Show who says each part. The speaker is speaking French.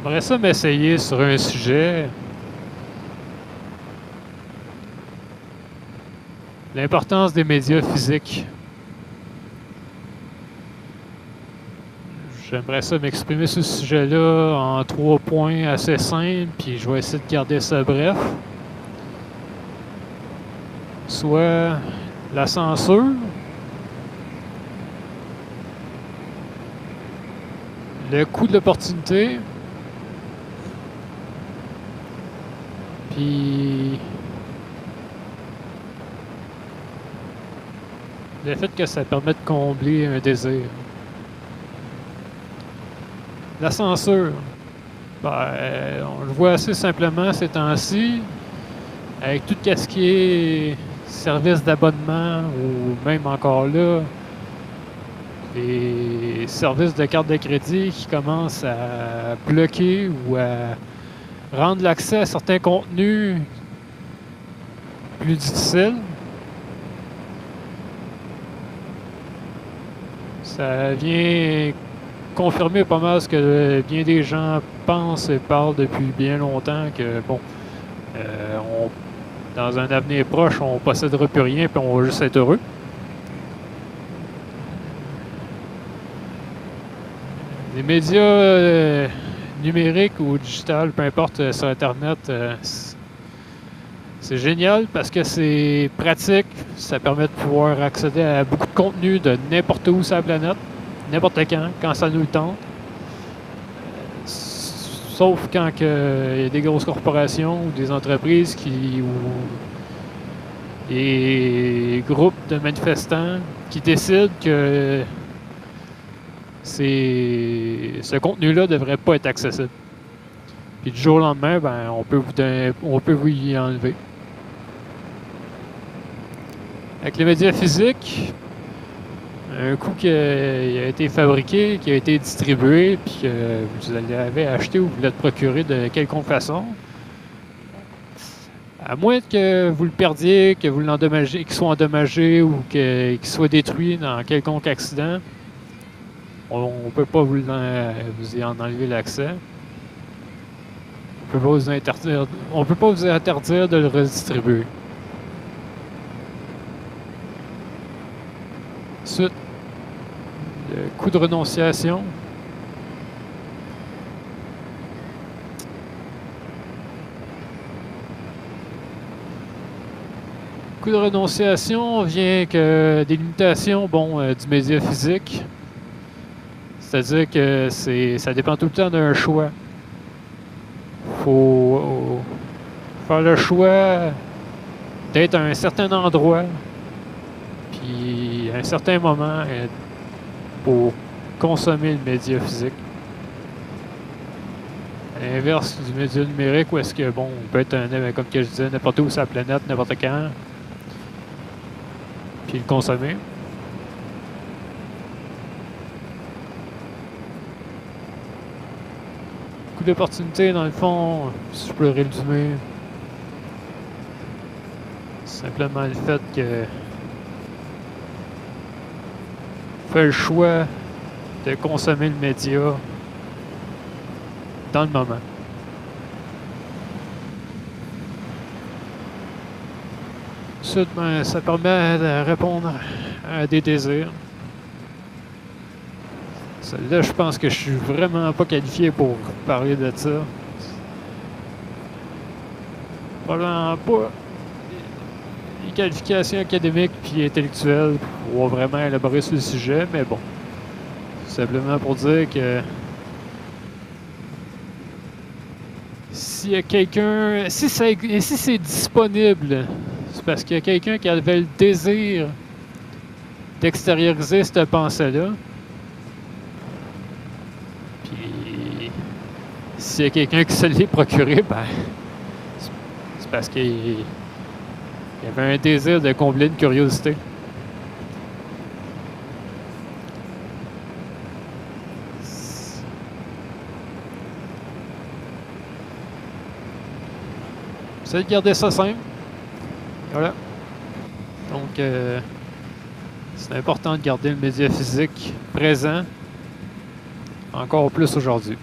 Speaker 1: J'aimerais ça m'essayer sur un sujet. L'importance des médias physiques. J'aimerais ça m'exprimer sur ce sujet-là en 3 points assez simples, puis je vais essayer de garder ça bref. Soit la censure, le coût de l'opportunité, puis le fait que ça permet de combler un désir. La censure, on le voit assez simplement ces temps-ci, avec tout ce qui est service d'abonnement ou même encore là, les services de carte de crédit qui commencent à bloquer ou à rendre l'accès à certains contenus plus difficiles. Ça vient confirmer pas mal ce que bien des gens pensent et parlent depuis bien longtemps, que bon, dans un avenir proche, on ne possédera plus rien et on va juste être heureux. Les médias numériques ou digital, peu importe, sur Internet, c'est génial parce que c'est pratique. Ça permet de pouvoir accéder à beaucoup de contenu de n'importe où sur la planète, n'importe quand ça nous le tente. Sauf quand il y a des grosses corporations ou des entreprises ou des groupes de manifestants qui décident que ce contenu-là ne devrait pas être accessible. Puis du jour au lendemain, on peut vous y enlever. Avec les médias physiques, un coup qui a été fabriqué, qui a été distribué, puis que vous l'avez acheté ou vous l'avez procuré de quelconque façon, à moins que vous le perdiez, que vous l'endommagez, qu'il soit endommagé ou qu'il soit détruit dans quelconque accident, on ne peut pas vous y en enlever l'accès. On ne peut pas vous interdire de le redistribuer. Ensuite, le coût de renonciation. Le coût de renonciation vient que des limitations du média physique. C'est-à-dire que ça dépend tout le temps d'un choix. Il faut faire le choix d'être à un certain endroit, puis à un certain moment, pour consommer le média physique. À l'inverse du média numérique, où est-ce que, on peut être, comme je disais, n'importe où sur la planète, n'importe quand, puis le consommer. Coût d'opportunité, dans le fond, si je peux le résumer, simplement le fait que fait le choix de consommer le média dans le moment. Ensuite, ça permet de répondre à des désirs. Celle-là, je pense que je suis vraiment pas qualifié pour parler de ça. Probablement pas les qualifications académiques puis intellectuelles pour vraiment élaborer sur le sujet, mais bon. Simplement pour dire que s'il y a quelqu'un, si c'est disponible, c'est parce qu'il y a quelqu'un qui avait le désir d'extérioriser cette pensée-là. Puis s'il y a quelqu'un qui se l'est procuré, c'est parce qu'il y avait un désir de combler une curiosité. Essayez de garder ça simple. Voilà. Donc, c'est important de garder le média physique présent, encore plus aujourd'hui.